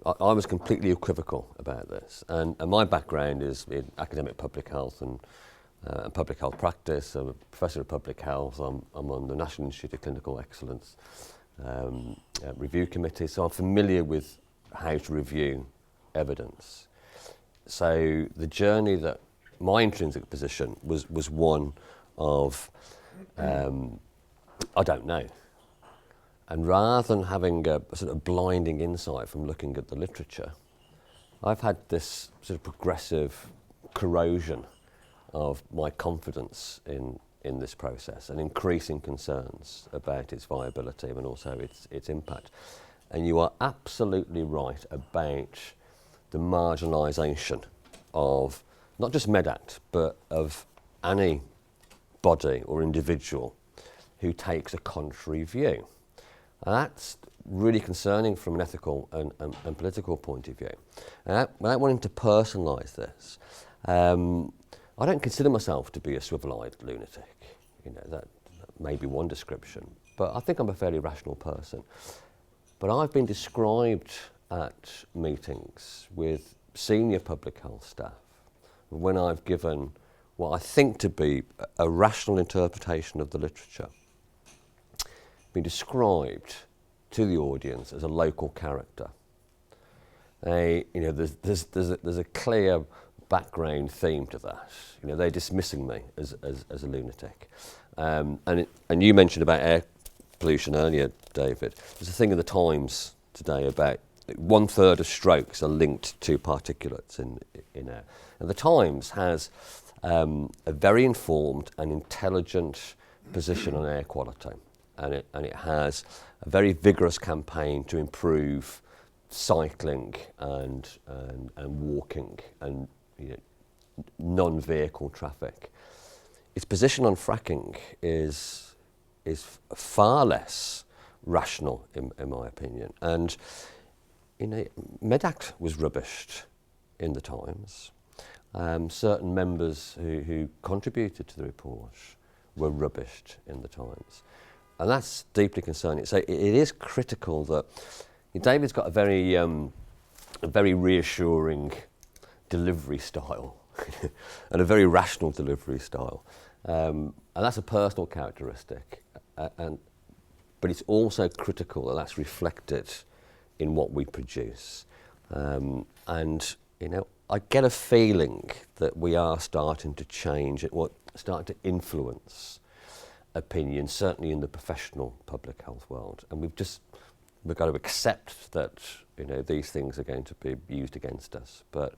I was completely equivocal about this, and my background is in academic public health and public health practice. I'm a professor of public health. I'm on the National Institute of Clinical Excellence review committee, so I'm familiar with how to review evidence. So the journey that my intrinsic position was one of I don't know. And rather than having a sort of blinding insight from looking at the literature, I've had this sort of progressive corrosion of my confidence in this process and increasing concerns about its viability and also its impact. And you are absolutely right about the marginalisation of not just MedAct, but of any body or individual who takes a contrary view. And that's really concerning from an ethical and political point of view. And without wanting to personalise this, I don't consider myself to be a swivel-eyed lunatic. You know, that may be one description, but I think I'm a fairly rational person. But I've been described at meetings with senior public health staff when I've given what I think to be a rational interpretation of the literature, been described to the audience as a local character. You know, there's a clear background theme to that. You know, they're dismissing me as a lunatic. And you mentioned about air pollution earlier, David. There's a thing in the Times today about 1/3 of strokes are linked to particulates in air. And the Times has a very informed and intelligent position on air quality. And it has a very vigorous campaign to improve cycling and walking and non-vehicle traffic. Its position on fracking is far less rational, in my opinion. And MedAct was rubbished in the Times. Certain members who contributed to the report were rubbished in the Times. And that's deeply concerning. So it is critical that David's got a very reassuring delivery style and a very rational delivery style. And that's a personal characteristic. But it's also critical that that's reflected in what we produce. And, I get a feeling that we are starting to change it, starting to influence opinion, certainly in the professional public health world. And we've got to accept that these things are going to be used against us, but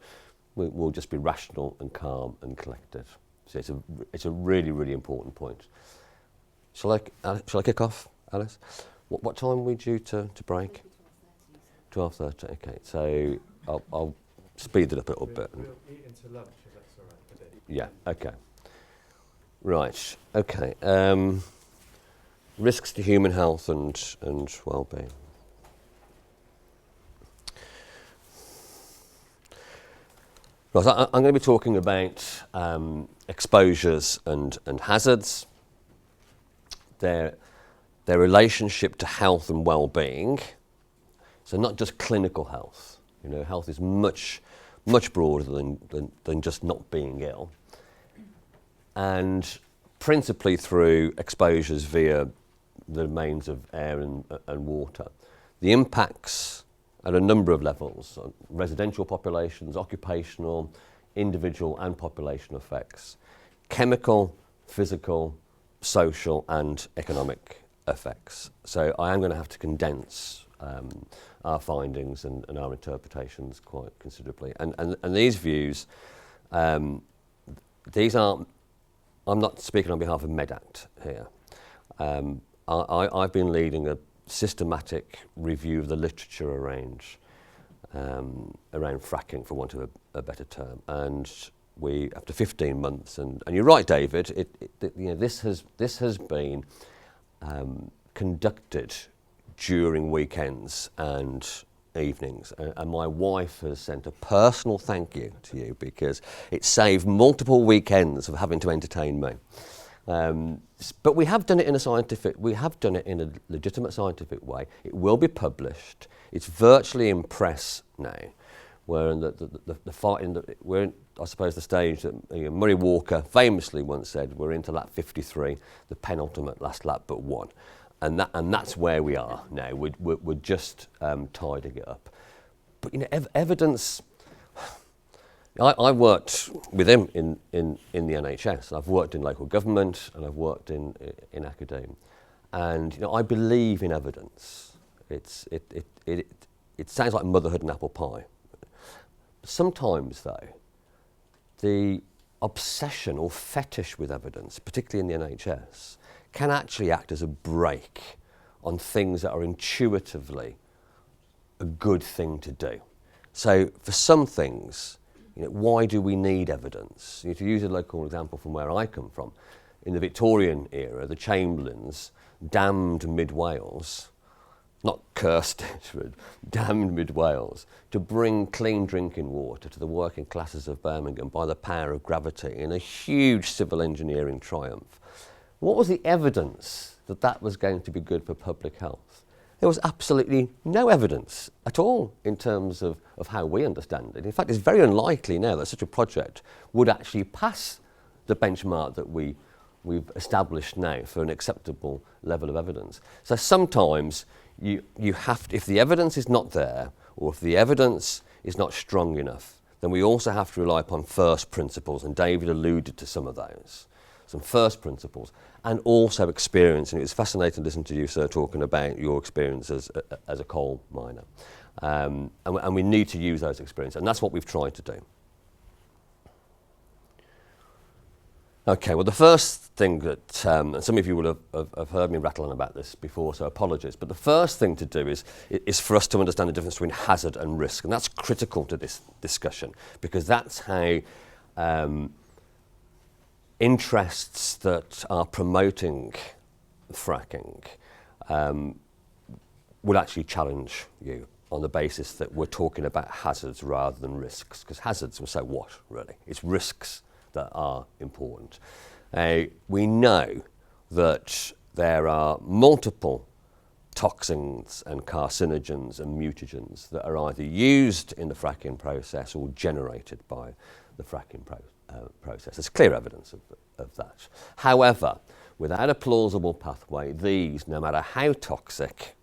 we'll just be rational and calm and collected. So it's a really, really important point. Shall I kick off, Alice? What time are we due to break? 12:30. Okay, so I'll speed it up a little bit. We'll eat into lunch if that's all right. Yeah. Okay. Right. Okay. Risks to human health and well-being. Right, so I'm going to be talking about exposures and hazards, their relationship to health and well-being. So not just clinical health. Health is much broader than just not being ill. And principally through exposures via the domains of air and water. The impacts at a number of levels, on residential populations, occupational, individual and population effects, chemical, physical, social and economic effects. So I am going to have to condense our findings and our interpretations quite considerably. And these views, these aren't, I'm not speaking on behalf of MedAct here. I've been leading a systematic review of the literature around fracking, for want of a better term. And we, after 15 months, and you're right, David, this has been conducted during weekends and evenings, and my wife has sent a personal thank you to you because it saved multiple weekends of having to entertain me. But we have done it in a legitimate scientific way. It will be published. It's virtually in press now. We're in the fight. We're in, I suppose, the stage that Murray Walker famously once said, "We're into lap 53, the penultimate last lap but one," and that's where we are now. We're just tidying it up. But evidence. I worked with him in the NHS. I've worked in local government and I've worked in academia, and I believe in evidence. It sounds like motherhood and apple pie. Sometimes, though, the obsession or fetish with evidence, particularly in the NHS, can actually act as a brake on things that are intuitively a good thing to do. So for some things, why do we need evidence? To use a local example from where I come from, in the Victorian era, the Chamberlains damned mid-Wales, not cursed it, but damned mid-Wales, to bring clean drinking water to the working classes of Birmingham by the power of gravity in a huge civil engineering triumph. What was the evidence that that was going to be good for public health? There was absolutely no evidence at all in terms of how we understand it. In fact, it's very unlikely now that such a project would actually pass the benchmark that we've established now for an acceptable level of evidence. So sometimes you have to, if the evidence is not there, or if the evidence is not strong enough, then we also have to rely upon first principles, and David alluded to some of those. Some first principles, and also experience. And it was fascinating to listen to you, sir, talking about your experience as a coal miner. And we need to use those experiences, and that's what we've tried to do. Okay, well, the first thing that, and some of you will have heard me rattle on about this before, so apologies, but the first thing to do is for us to understand the difference between hazard and risk, and that's critical to this discussion, because that's how interests that are promoting fracking will actually challenge you on the basis that we're talking about hazards rather than risks, because hazards, well, so what, really? It's risks that are important. We know that there are multiple toxins and carcinogens and mutagens that are either used in the fracking process or generated by the fracking process. There's clear evidence of that. However, without a plausible pathway, these, no matter how toxic,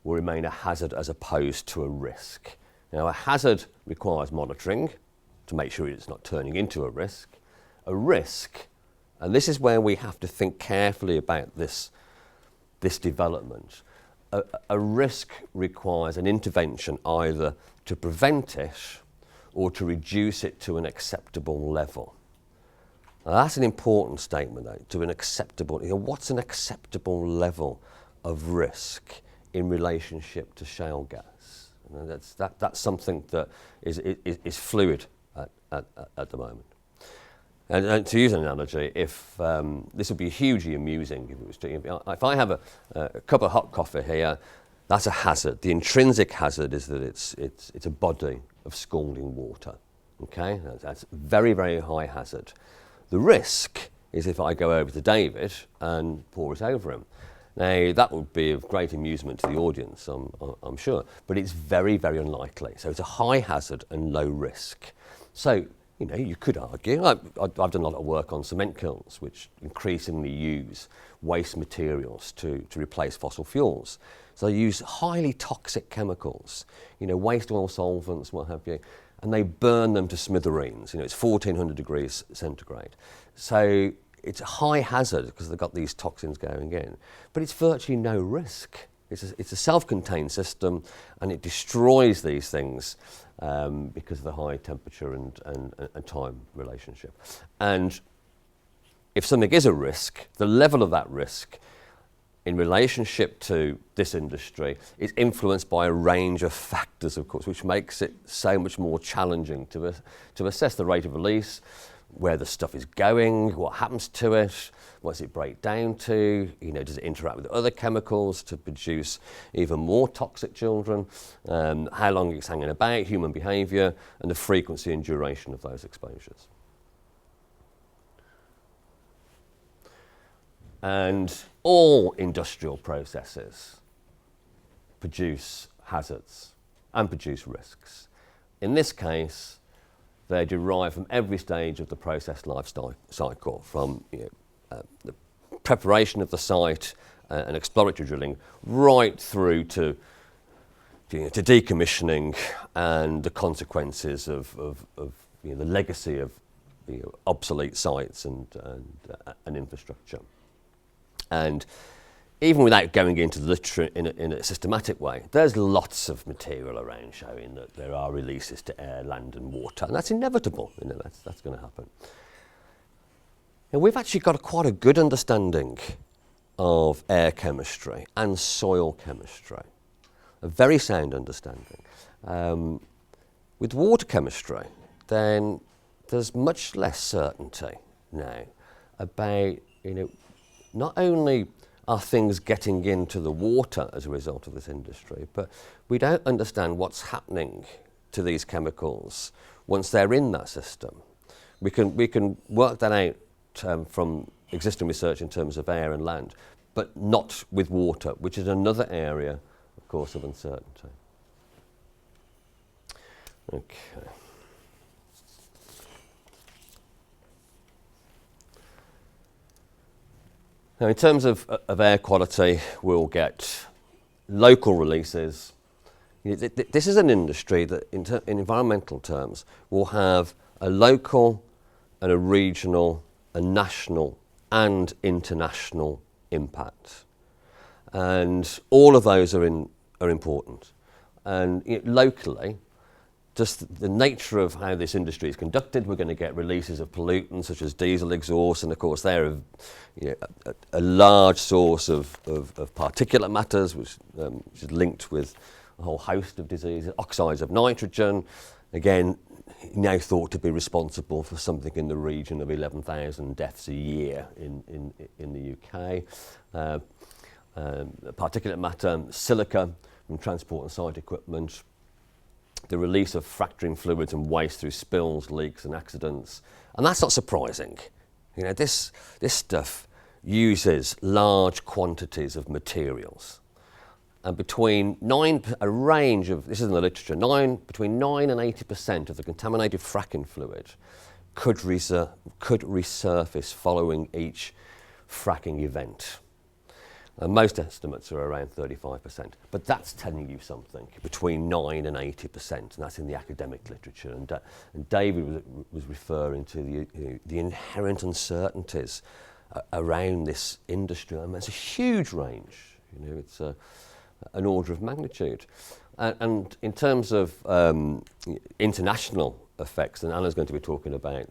will remain a hazard as opposed to a risk. Now, a hazard requires monitoring to make sure it's not turning into a risk. A risk, and this is where we have to think carefully about this development, a risk requires an intervention either to prevent it or to reduce it to an acceptable level. Now, that's an important statement, though, to an acceptable, what's an acceptable level of risk in relationship to shale gas? That's something that is fluid at the moment. And to use an analogy, if this would be hugely amusing if it was if I have a cup of hot coffee here, that's a hazard. The intrinsic hazard is that it's a body of scalding water. Okay, that's very, very high hazard. The risk is if I go over to David and pour it over him. Now, that would be of great amusement to the audience, I'm sure, but it's very, very unlikely. So it's a high hazard and low risk. So, you could argue, I've done a lot of work on cement kilns, which increasingly use waste materials to replace fossil fuels. So they use highly toxic chemicals, waste oil solvents, what have you, and they burn them to smithereens. It's 1400 degrees centigrade. So it's a high hazard because they've got these toxins going in, but it's virtually no risk. It's a self-contained system, and it destroys these things because of the high temperature and time relationship. And if something is a risk, the level of that risk in relationship to this industry is influenced by a range of factors, of course, which makes it so much more challenging to assess the rate of release, where the stuff is going, what happens to it, what does it break down to, does it interact with other chemicals to produce even more toxic children, how long it's hanging about, human behaviour, and the frequency and duration of those exposures. And all industrial processes produce hazards and produce risks. In this case, they derive from every stage of the process life cycle, from the preparation of the site and exploratory drilling right through to decommissioning and the consequences of the legacy of obsolete sites and infrastructure. And even without going into the literature in a systematic way, there's lots of material around showing that there are releases to air, land and water, and that's inevitable. That's going to happen. And we've actually got quite a good understanding of air chemistry and soil chemistry, a very sound understanding. With water chemistry, then there's much less certainty now about, not only are things getting into the water as a result of this industry, but we don't understand what's happening to these chemicals once they're in that system. We can work that out from existing research in terms of air and land, but not with water, which is another area, of course, of uncertainty. Okay. Now, in terms of air quality, we'll get local releases. This is an industry that, in environmental terms, will have a local and a regional, a national and international impact. And all of those are important. And locally, just the nature of how this industry is conducted, we're going to get releases of pollutants such as diesel exhaust, and of course they're a large source of particulate matters, which is linked with a whole host of diseases. Oxides of nitrogen, again, now thought to be responsible for something in the region of 11,000 deaths a year in the UK. Particulate matter, silica from transport and site equipment, the release of fracturing fluids and waste through spills, leaks and accidents. And that's not surprising. This stuff uses large quantities of materials. And between a range of, this is in the literature, between 9 and 80% of the contaminated fracking fluid could resurface following each fracking event. Most estimates are around 35%, but that's telling you something, between 9 and 80%, and that's in the academic literature. And David was referring to the inherent uncertainties around this industry. I mean, it's a huge range. It's an order of magnitude. And in terms of international effects, and Anna's going to be talking about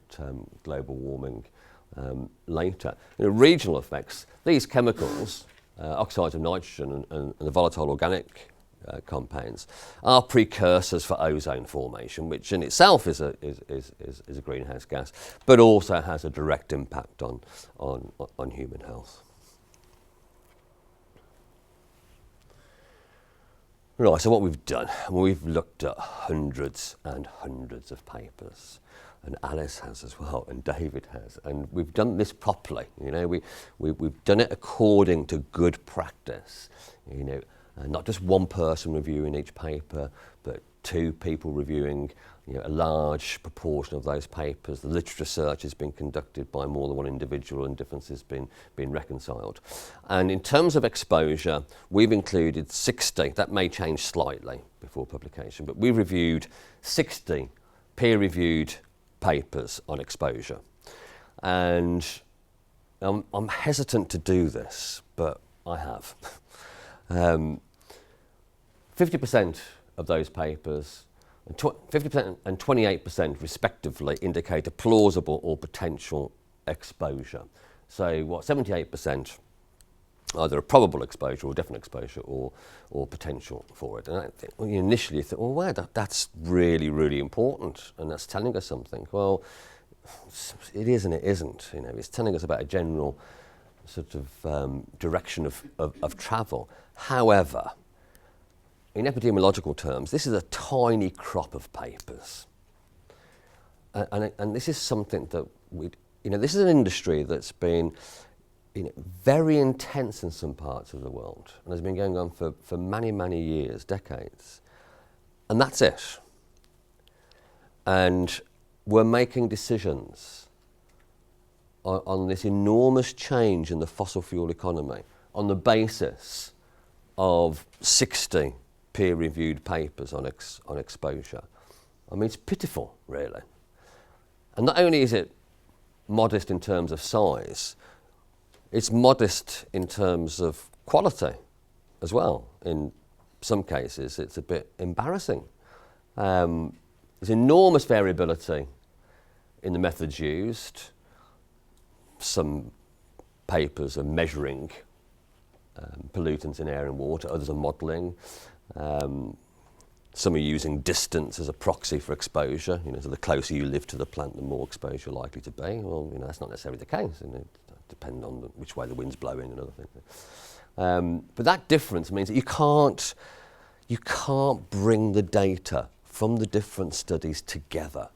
global warming later, regional effects, these chemicals, oxides of nitrogen and the volatile organic compounds, are precursors for ozone formation, which in itself is a greenhouse gas, but also has a direct impact on human health. Right, so what we've done, we've looked at hundreds and hundreds of papers, and Alice has as well, and David has, and we've done this properly. We've done it according to good practice. Not just one person reviewing each paper, but two people reviewing a large proportion of those papers. The literature search has been conducted by more than one individual, and differences been reconciled. And in terms of exposure, we've included 60, that may change slightly before publication, but we've reviewed 60 peer-reviewed papers on exposure. And I'm hesitant to do this, but I have. 50% of those papers, 50% and 28% respectively, indicate a plausible or potential exposure. So 78% either a probable exposure or definite exposure or potential for it. And I think, initially you think, wow, that's really, really important, and that's telling us something. Well, it is and it isn't. It's telling us about a general sort of direction of travel. However, in epidemiological terms, this is a tiny crop of papers. And this is something that this is an industry that's been very intense in some parts of the world, and has been going on for many, many years, decades. And that's it. And we're making decisions on this enormous change in the fossil fuel economy on the basis of 60 peer-reviewed papers on exposure. I mean, it's pitiful, really. And not only is it modest in terms of size, it's modest in terms of quality as well. In some cases, it's a bit embarrassing. There's enormous variability in the methods used. Some papers are measuring pollutants in air and water, others are modelling. Some are using distance as a proxy for exposure. So the closer you live to the plant, the more exposure you're likely to be. Well, that's not necessarily the case. It depends on which way the wind's blowing and other things. But that difference means that you can't bring the data from the different studies together.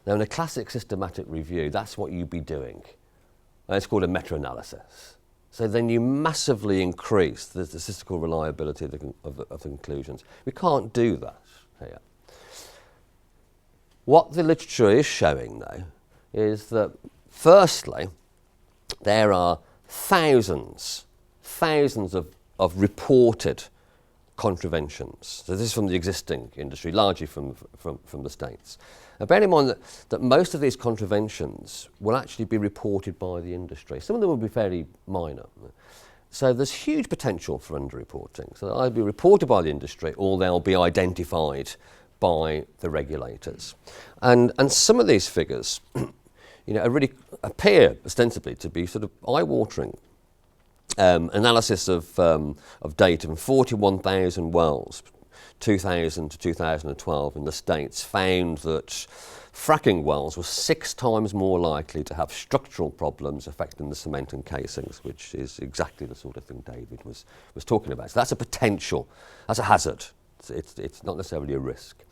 Now, in a classic systematic review, that's what you'd be doing. And it's called a meta-analysis. So then you massively increase the statistical reliability of the conclusions. We can't do that here. What the literature is showing, though, is that firstly, there are thousands of reported contraventions. So this is from the existing industry, largely from the States. Now, bear in mind that most of these contraventions will actually be reported by the industry. Some of them will be fairly minor. So there's huge potential for underreporting. So they'll either be reported by the industry or they'll be identified by the regulators. And some of these figures really appear ostensibly to be sort of eye-watering. Analysis of data from 41,000 wells, 2000 to 2012 in the States, found that fracking wells were 6 times more likely to have structural problems affecting the cement and casings, which is exactly the sort of thing David was talking about. So that's a potential, that's a hazard. It's not necessarily a risk.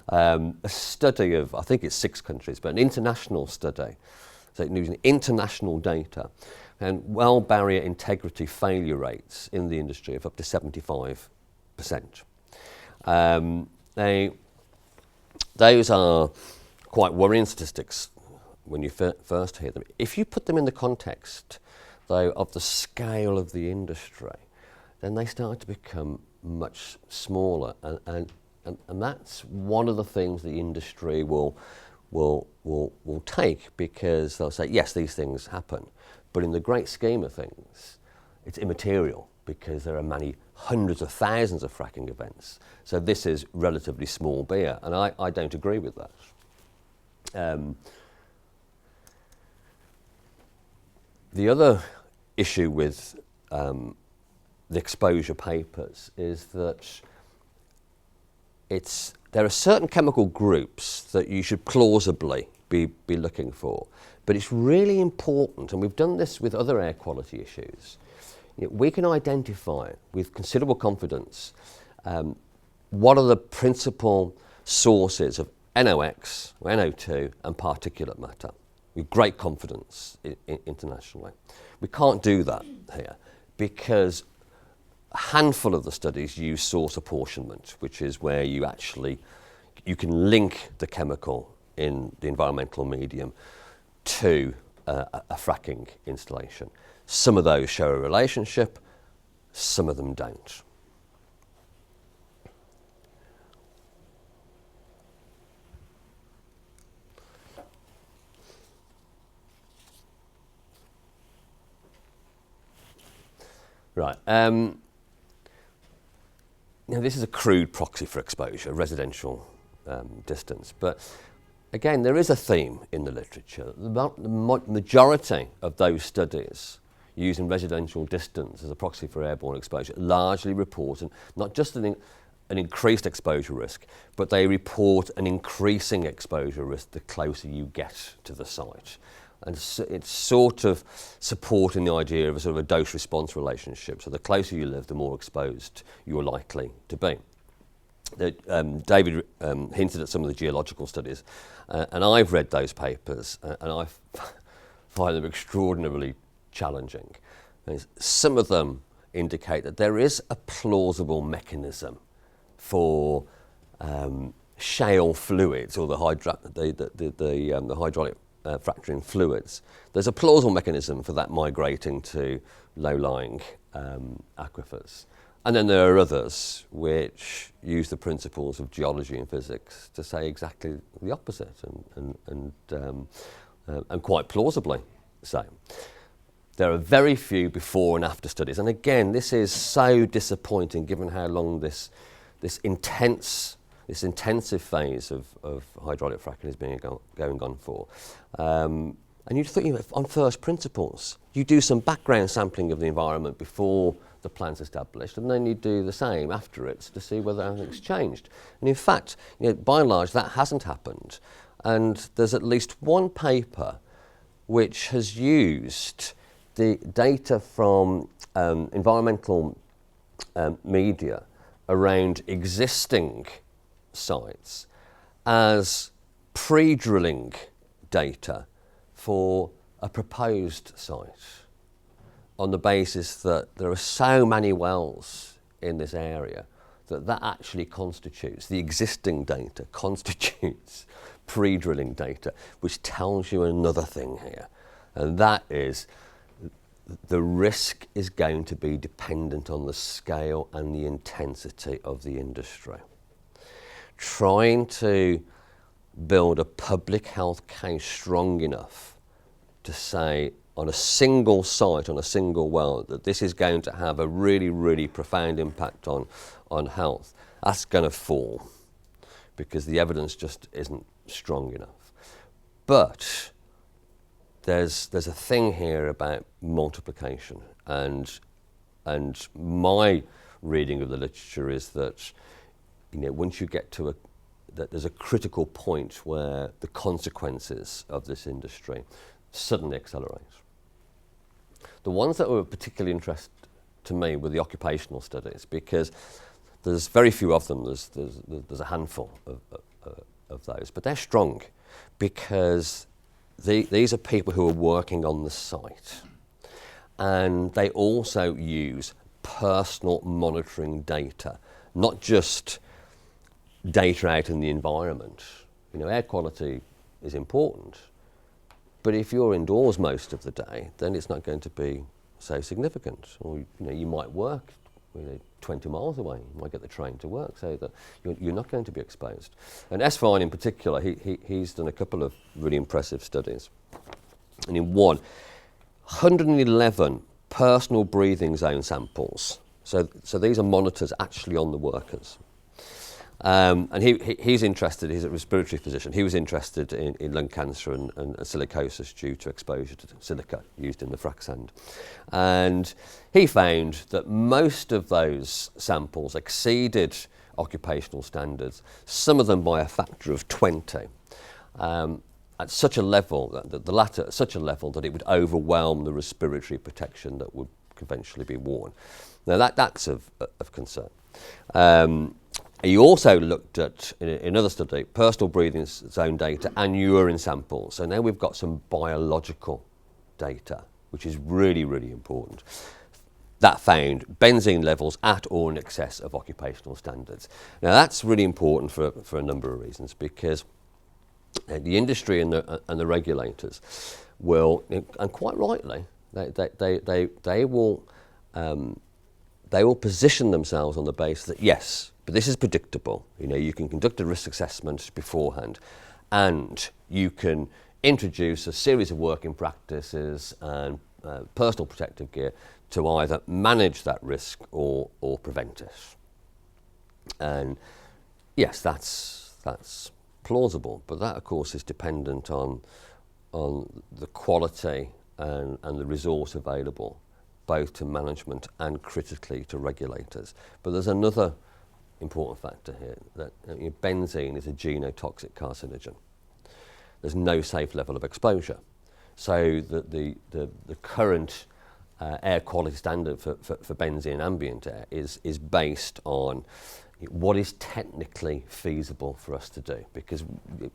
A study of, I think it's 6 countries, but an international study, so using international data, and well barrier integrity failure rates in the industry of up to 75%. Those are quite worrying statistics when you first hear them. If you put them in the context, though, of the scale of the industry, then they start to become much smaller, and that's one of the things the industry will take, because they'll say, yes, these things happen, but in the great scheme of things, it's immaterial because there are many hundreds of thousands of fracking events. So this is relatively small beer, and I don't agree with that. The other issue with the exposure papers is that there are certain chemical groups that you should plausibly be looking for, but it's really important, and we've done this with other air quality issues. We can identify with considerable confidence what are the principal sources of NOx, or NO2, and particulate matter with great confidence internationally. We can't do that here because a handful of the studies use source apportionment, which is where you can link the chemical in the environmental medium to a fracking installation. Some of those show a relationship, some of them don't. Right. Now this is a crude proxy for exposure, residential distance, but again, there is a theme in the literature. The majority of those studies using residential distance as a proxy for airborne exposure largely report not just an increased exposure risk, but they report an increasing exposure risk the closer you get to the site. And it's sort of supporting the idea of a sort of a dose-response relationship. So the closer you live, the more exposed you're likely to be. David hinted at some of the geological studies, and I've read those papers, and I find them extraordinarily challenging. And some of them indicate that there is a plausible mechanism for shale fluids, or the hydraulic fracturing fluids. There's a plausible mechanism for that migrating to low-lying aquifers. And then there are others which use the principles of geology and physics to say exactly the opposite, and quite plausibly so. There are very few before and after studies, and again, this is so disappointing given how long this intensive phase of hydraulic fracking is going on for. And you'd think, on first principles, you do some background sampling of the environment before the plant's established, and then you do the same after it to see whether anything's changed. And in fact, by and large, that hasn't happened. And there's at least one paper which has used the data from environmental media around existing sites as pre-drilling data for a proposed site, on the basis that there are so many wells in this area that actually constitutes, the existing data constitutes pre-drilling data, which tells you another thing here, and that is the risk is going to be dependent on the scale and the intensity of the industry. Trying to build a public health case strong enough to say on a single site, on a single well, that this is going to have a really, really profound impact on health, that's going to fall because the evidence just isn't strong enough. But there's a thing here about multiplication, and my reading of the literature is that once you get to that there's a critical point where the consequences of this industry suddenly accelerate. The ones that were of particularly interest to me were the occupational studies, because there's very few of them. There's a handful of those, but they're strong because these are people who are working on the site, and they also use personal monitoring data, not just data out in the environment. Air quality is important, but if you're indoors most of the day, then it's not going to be so significant. Or you might work 20 miles away. You might get the train to work, so that you're not going to be exposed. And Esfine in particular, he's done a couple of really impressive studies. And in one, 111 personal breathing zone samples. So these are monitors actually on the workers. And he's interested, he's a respiratory physician, he was interested in lung cancer and silicosis due to exposure to silica used in the frac sand. And he found that most of those samples exceeded occupational standards, some of them by a factor of 20, at such a level, the latter at such a level that it would overwhelm the respiratory protection that would conventionally be worn. Now that's of concern. He also looked at, in another study, personal breathing zone data and urine samples. So now we've got some biological data, which is really, really important. That found benzene levels at or in excess of occupational standards. Now that's really important for a number of reasons, because the industry and the regulators will, and quite rightly, they will position themselves on the basis that yes, but this is predictable. You can conduct a risk assessment beforehand, and you can introduce a series of working practices and personal protective gear to either manage that risk or prevent it. And yes, that's plausible, but that of course is dependent on the quality and the resource available, both to management and critically to regulators. But there's another important factor here, that benzene is a genotoxic carcinogen. There's no safe level of exposure. So the current air quality standard for benzene ambient air is based on what is technically feasible for us to do, because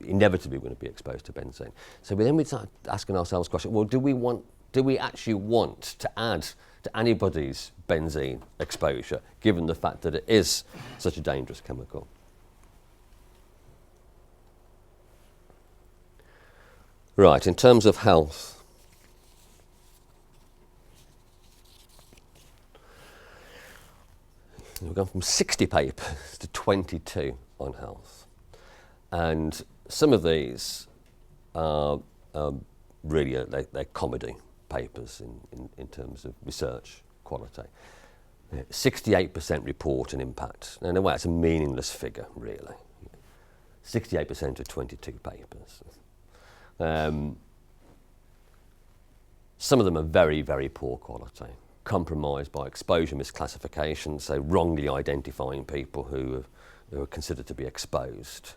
inevitably we're going to be exposed to benzene. So we start asking ourselves the question, well, do we actually want to add to anybody's benzene exposure, given the fact that it is such a dangerous chemical. Right, in terms of health, we've gone from 60 papers to 22 on health. And some of these are really, they're comedy papers in terms of research quality. 68% report an impact. Now, in a way, it's a meaningless figure, really. 68% of 22 papers. Some of them are very, very poor quality, compromised by exposure misclassification, so wrongly identifying people who are considered to be exposed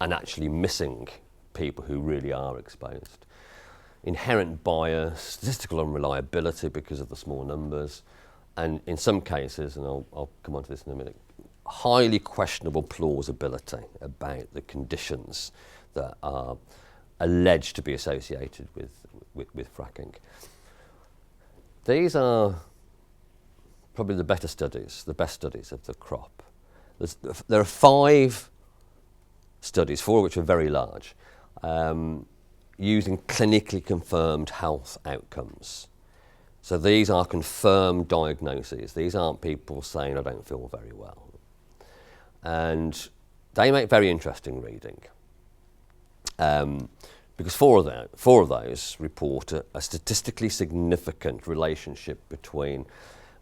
and actually missing people who really are exposed. Inherent bias, statistical unreliability because of the small numbers, and in some cases, and I'll come on to this in a minute, highly questionable plausibility about the conditions that are alleged to be associated with fracking. These are probably the best studies of the crop. There are 5 studies, 4 of which are very large, using clinically confirmed health outcomes. So these are confirmed diagnoses. These aren't people saying, I don't feel very well. And they make very interesting reading. Because 4 of those report a statistically significant relationship between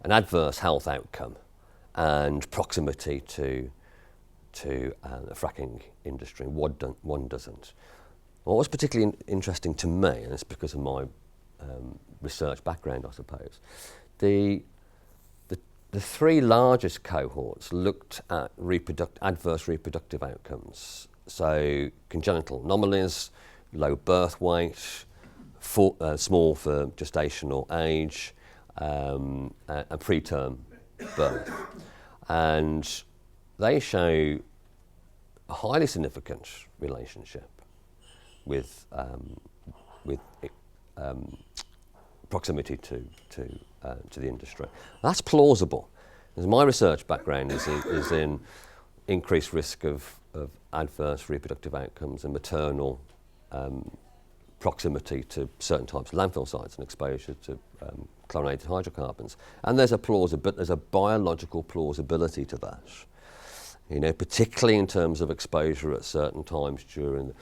an adverse health outcome and proximity to the fracking industry. One doesn't. What was particularly interesting to me, and it's because of my research background, I suppose, the 3 largest cohorts looked at adverse reproductive outcomes. So congenital anomalies, low birth weight, small for gestational age, and preterm birth. And they show a highly significant relationship with proximity to the industry. That's plausible. As my research background is in increased risk of adverse reproductive outcomes and maternal proximity to certain types of landfill sites and exposure to chlorinated hydrocarbons. And there's a biological plausibility to that. You know, particularly in terms of exposure at certain times during,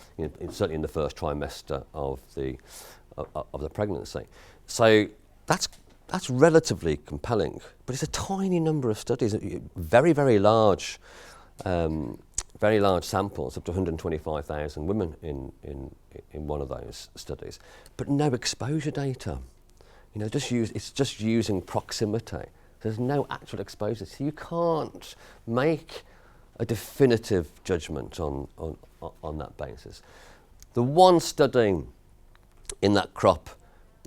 certainly in the first trimester of the pregnancy. So that's relatively compelling, but it's a tiny number of studies, very, very large samples, up to 125,000 women in one of those studies, but no exposure data. You know, it's just using proximity. There's no actual exposure, so you can't make a definitive judgment on that basis. The one study in that crop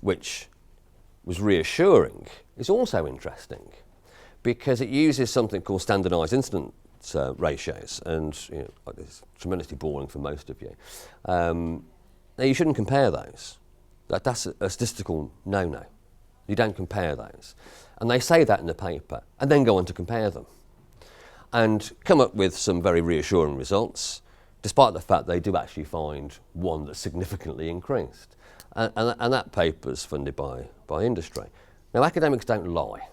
which was reassuring is also interesting because it uses something called standardised incidence ratios, and it's tremendously boring for most of you. Now you shouldn't compare those. That's a statistical no-no. You don't compare those. And they say that in the paper and then go on to compare them and come up with some very reassuring results, despite the fact they do actually find one that's significantly increased. And that paper's funded by industry. Now, academics don't lie.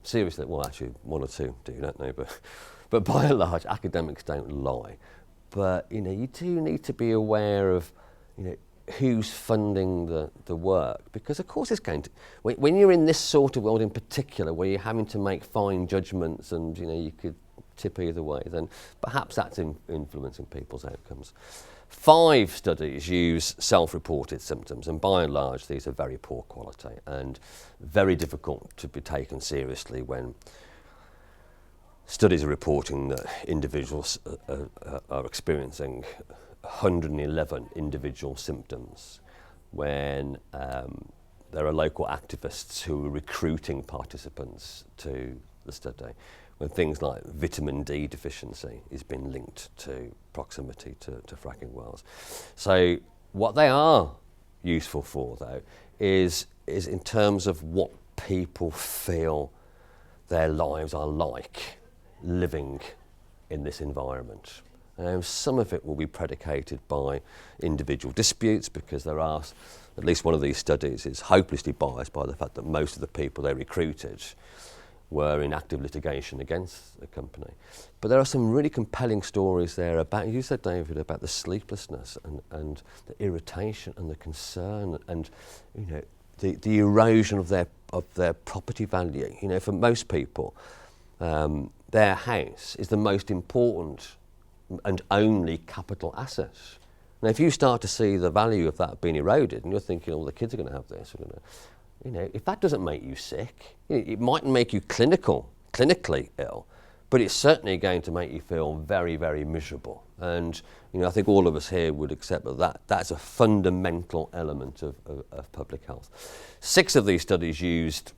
Seriously, well, actually, 1 or 2 do, don't they? But by and large, academics don't lie. But, you do need to be aware of, who's funding the work, because of course it's going to, when you're in this sort of world in particular, where you're having to make fine judgments and, you could tip either way, then perhaps that's influencing people's outcomes. 5 studies use self-reported symptoms, and by and large these are very poor quality and very difficult to be taken seriously when studies are reporting that individuals are experiencing 111 individual symptoms when there are local activists who are recruiting participants to the study, when things like vitamin D deficiency is being linked to proximity to fracking wells. So what they are useful for, though, is in terms of what people feel their lives are like living in this environment. Some of it will be predicated by individual disputes, because there are, at least one of these studies is hopelessly biased by the fact that most of the people they recruited were in active litigation against the company. But there are some really compelling stories there about, you said, David, about the sleeplessness and the irritation and the concern and, you know, the erosion of their property value. You know, for most people, their house is the most important and only capital asset. Now, if you start to see the value of that being eroded, and you're thinking, oh, the kids are going to have this, you know, if that doesn't make you sick, it might make you clinically ill, but it's certainly going to make you feel very, very miserable. And, you know, I think all of us here would accept that that's a fundamental element of public health. 6 of these studies used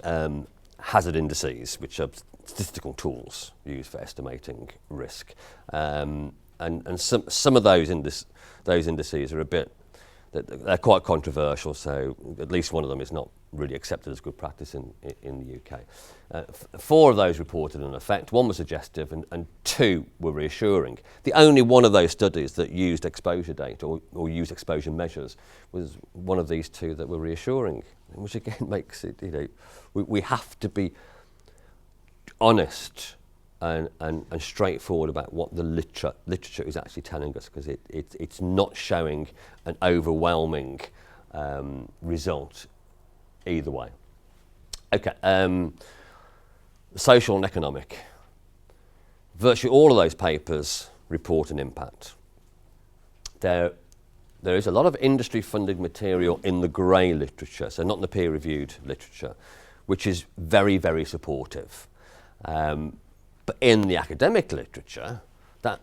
hazard indices, which are statistical tools used for estimating risk. And some of those indices are a bit, they're quite controversial, so at least one of them is not really accepted as good practice in the UK. 4 of those reported an effect, 1 was suggestive and 2 were reassuring. The only one of those studies that used exposure data or used exposure measures was one of these 2 that were reassuring, which again makes it, you know, we have to be honest and straightforward about what the literature is actually telling us, because it's not showing an overwhelming result either way. Okay, social and economic. Virtually all of those papers report an impact. There is a lot of industry-funded material in the grey literature, so not in the peer-reviewed literature, which is very, very supportive. But in the academic literature, that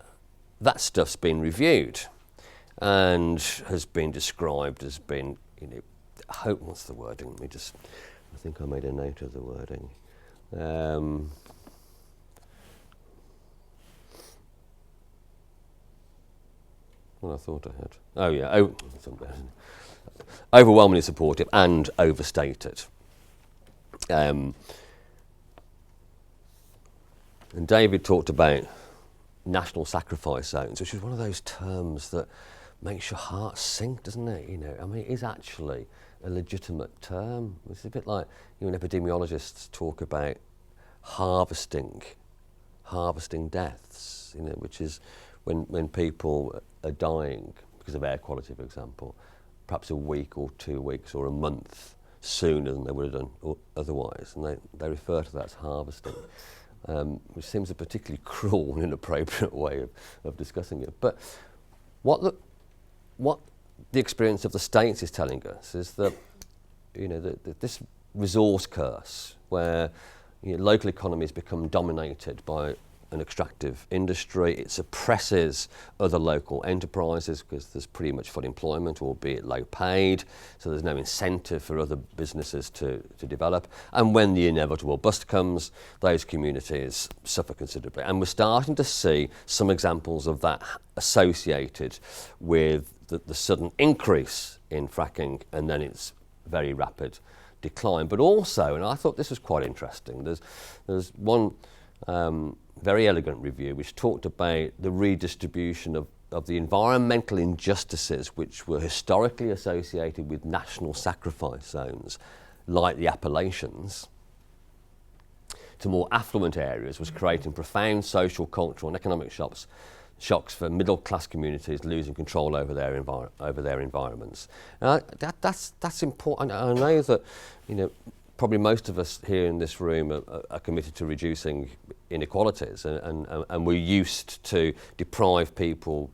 stuff's been reviewed and has been described as being, you know, what's the wording? I think I made a note of the wording. Well, I thought I had. Oh yeah, overwhelmingly supportive and overstated. And David talked about national sacrifice zones, which is one of those terms that makes your heart sink, doesn't it? You know, I mean, it is actually a legitimate term. It's a bit like, you know, epidemiologists talk about harvesting deaths, you know, which is when people are dying because of air quality, for example, perhaps a week or 2 weeks or a month sooner than they would have done otherwise, and they refer to that as harvesting. Which seems a particularly cruel and inappropriate way of discussing it. But what the experience of the States is telling us is that, you know, this resource curse, where, you know, local economies become dominated by an extractive industry, it suppresses other local enterprises because there's pretty much full employment, albeit low paid, so there's no incentive for other businesses to develop. And when the inevitable bust comes, those communities suffer considerably. And we're starting to see some examples of that associated with the sudden increase in fracking and then its very rapid decline. But also, and I thought this was quite interesting, there's one very elegant review which talked about the redistribution of the environmental injustices which were historically associated with national sacrifice zones, like the Appalachians, to more affluent areas, was creating profound social, cultural and economic shocks for middle-class communities losing control over their environments. Now, that's important. I know that, you know, probably most of us here in this room are committed to reducing inequalities, and we're used to deprive people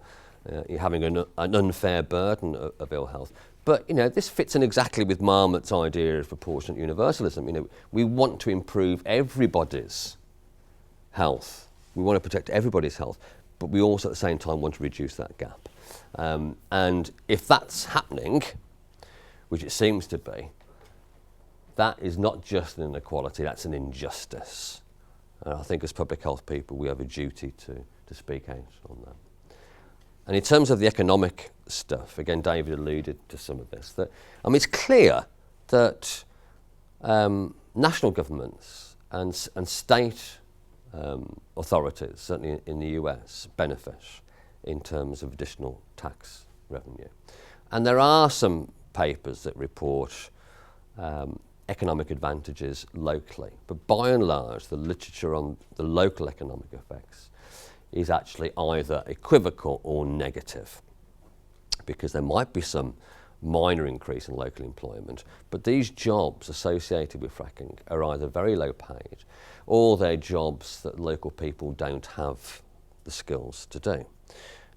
having an unfair burden of ill health. But, you know, this fits in exactly with Marmot's idea of proportionate universalism. You know, we want to improve everybody's health. We want to protect everybody's health, but we also at the same time want to reduce that gap. And if that's happening, which it seems to be, that is not just an inequality, that's an injustice. And I think as public health people, we have a duty to speak out on that. And in terms of the economic stuff, again, David alluded to some of this, that, I mean, it's clear that national governments and state authorities, certainly in the US, benefit in terms of additional tax revenue. And there are some papers that report economic advantages locally, but by and large the literature on the local economic effects is actually either equivocal or negative, because there might be some minor increase in local employment, but these jobs associated with fracking are either very low paid or they're jobs that local people don't have the skills to do.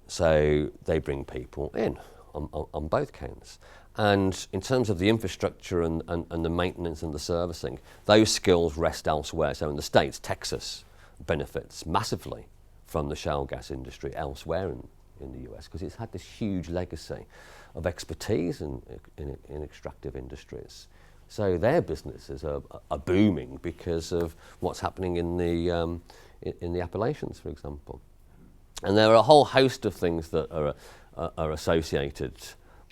So they bring people in on both counts. And in terms of the infrastructure and the maintenance and the servicing, those skills rest elsewhere. So in the States, Texas benefits massively from the shale gas industry elsewhere in the US, because it's had this huge legacy of expertise in extractive industries. So their businesses are booming because of what's happening in the Appalachians, for example. And there are a whole host of things that are associated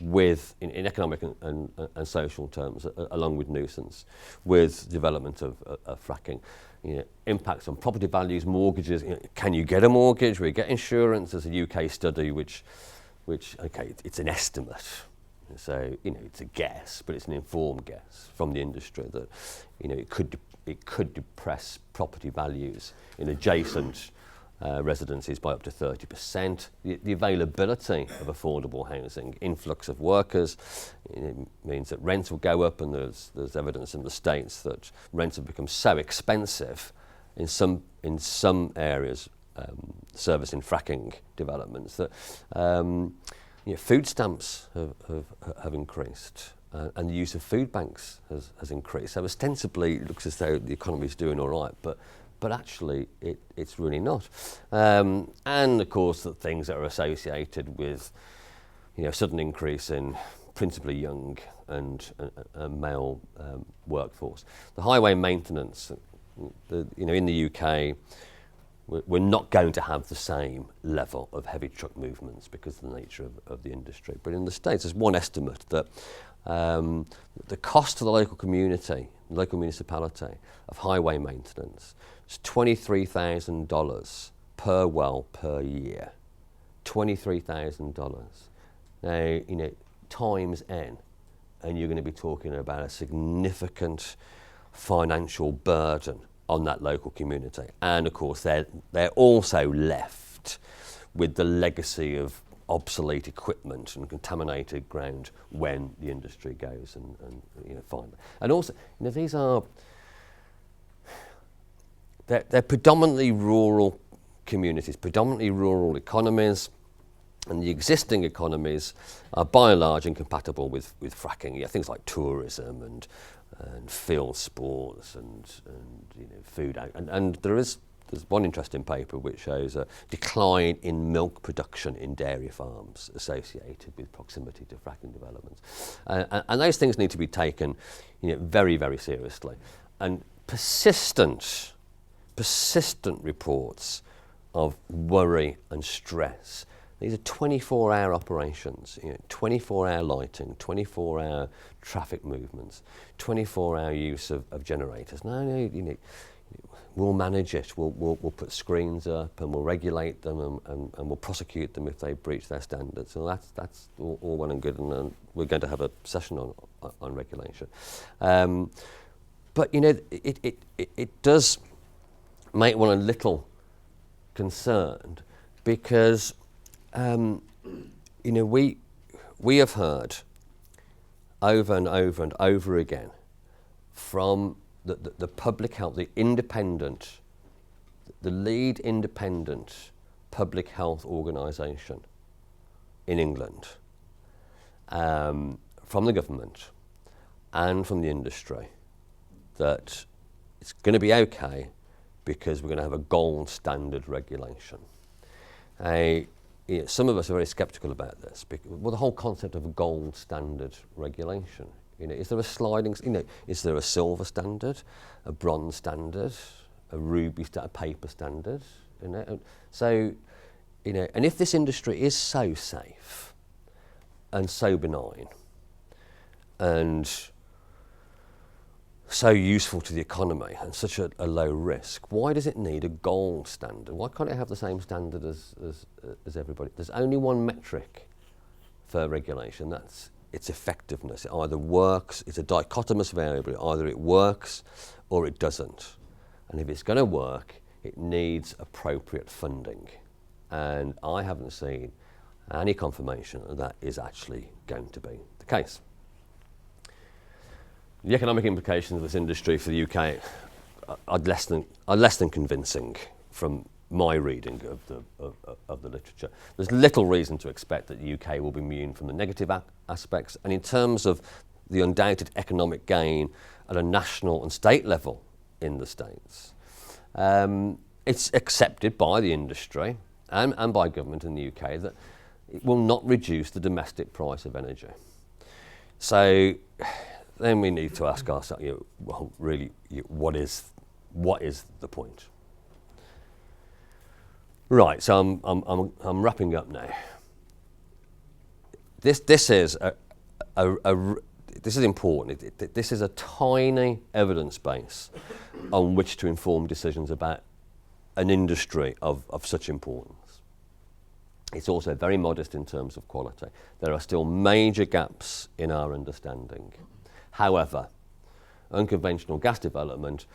with, in economic and social terms, along with nuisance, with development of fracking. You know, impacts on property values, mortgages. You know, can you get a mortgage? Will you get insurance? There's a UK study which okay, it's an estimate. So, you know, it's a guess, but it's an informed guess from the industry that, you know, it could depress property values in adjacent residencies by up to 30%. The availability of affordable housing, influx of workers, it means that rents will go up, and there's evidence in the States that rents have become so expensive in some areas, servicing fracking developments, that you know, food stamps have increased, and the use of food banks has increased. So ostensibly it looks as though the economy is doing all right, but actually it's really not. And of course the things that are associated with, you know, sudden increase in principally young and male workforce. The highway maintenance, you know, in the UK, we're not going to have the same level of heavy truck movements because of the nature of the industry. But in the States, there's one estimate that the cost to the local community, local municipality, of highway maintenance is $23,000 per well per year. $23,000. Now, you know, times N, and you're going to be talking about a significant financial burden on that local community. And of course they're also left with the legacy of obsolete equipment and contaminated ground when the industry goes and you know, finally. And also, you know, these are they're predominantly rural communities, predominantly rural economies, and the existing economies are by and large incompatible with fracking. Yeah, things like tourism and field sports and you know, food out. And there's one interesting paper which shows a decline in milk production in dairy farms associated with proximity to fracking developments. And those things need to be taken, you know, very, very seriously. And persistent reports of worry and stress. These are 24-hour operations, you know, 24-hour lighting, 24-hour traffic movements, 24-hour use of generators. No, you know, we'll manage it. We'll put screens up and we'll regulate them and we'll prosecute them if they breach their standards. So that's all well and good, and we're going to have a session on regulation. But you know, it does make one a little concerned because. You know, we have heard over and over and over again from the public health, the lead independent public health organisation in England, from the government and from the industry, that it's going to be okay because we're going to have a gold standard regulation. You know, some of us are very sceptical about this. Well, the whole concept of a gold standard regulation, you know, is there a sliding, you know, is there a silver standard, a bronze standard, a ruby standard, a paper standard, you know? And so, you know, and if this industry is so safe and so benign and so useful to the economy and such a low risk, why does it need a gold standard? Why can't it have the same standard as everybody? There's only one metric for regulation, that's its effectiveness. It either works, it's a dichotomous variable, either it works or it doesn't. And if it's going to work, it needs appropriate funding. And I haven't seen any confirmation that that is actually going to be the case. The economic implications of this industry for the UK are less than convincing from my reading of the literature. There's little reason to expect that the UK will be immune from the negative aspects, and in terms of the undoubted economic gain at a national and state level in the States, it's accepted by the industry and by government in the UK that it will not reduce the domestic price of energy. So then we need to ask ourselves, well, really, what is the point? Right. So I'm wrapping up now. This is this is important. This is a tiny evidence base on which to inform decisions about an industry of such importance. It's also very modest in terms of quality. There are still major gaps in our understanding. However, unconventional gas development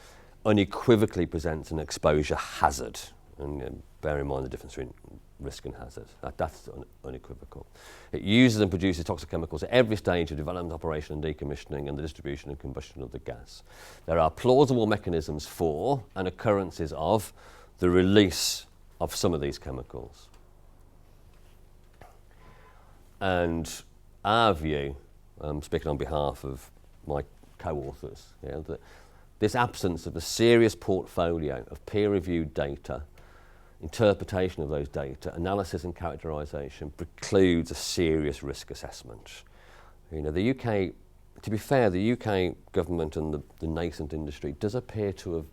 unequivocally presents an exposure hazard. And bear in mind the difference between risk and hazard. That's unequivocal. It uses and produces toxic chemicals at every stage of development, operation and decommissioning and the distribution and combustion of the gas. There are plausible mechanisms for and occurrences of the release of some of these chemicals. And our view, speaking on behalf of my co-authors, that this absence of a serious portfolio of peer-reviewed data, interpretation of those data, analysis and characterisation precludes a serious risk assessment. The UK, to be fair, the UK government and the nascent industry does appear to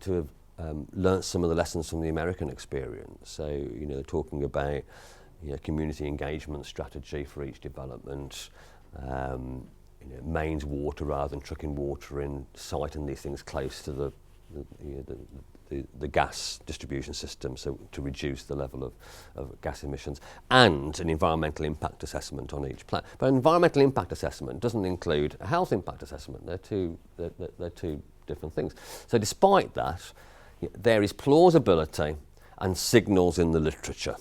have learnt some of the lessons from the American experience. So, talking about community engagement strategy for each development, mains water rather than trucking water in, siting these things close to the gas distribution system, so to reduce the level of gas emissions, and an environmental impact assessment on each plant. But an environmental impact assessment doesn't include a health impact assessment. They're two different things. So despite that, there is plausibility and signals in the literature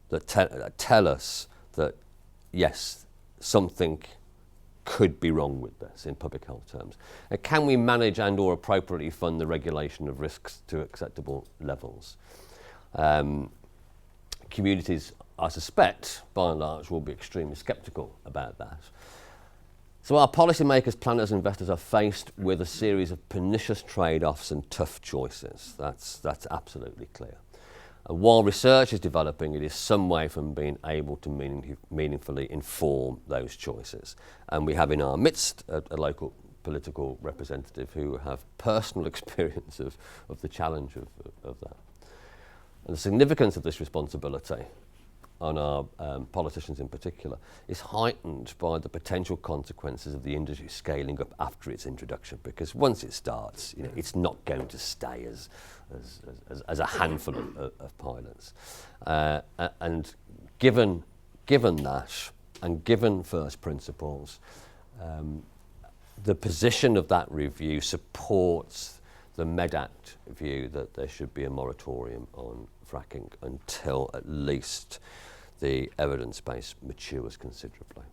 that tell us that, yes, something could be wrong with this in public health terms. Can we manage and or appropriately fund the regulation of risks to acceptable levels? Communities, I suspect, by and large, will be extremely sceptical about that. So our policymakers, planners, investors are faced with a series of pernicious trade-offs and tough choices. That's absolutely clear. And while research is developing, it is some way from being able to meaningfully inform those choices. And we have in our midst a local political representative who have personal experience of the challenge of that. And the significance of this responsibility on our politicians in particular is heightened by the potential consequences of the industry scaling up after its introduction, because once it starts, it's not going to stay as a handful of pilots. And given that, and given first principles, the position of that review supports the MedAct view that there should be a moratorium on fracking until at least the evidence base matures considerably.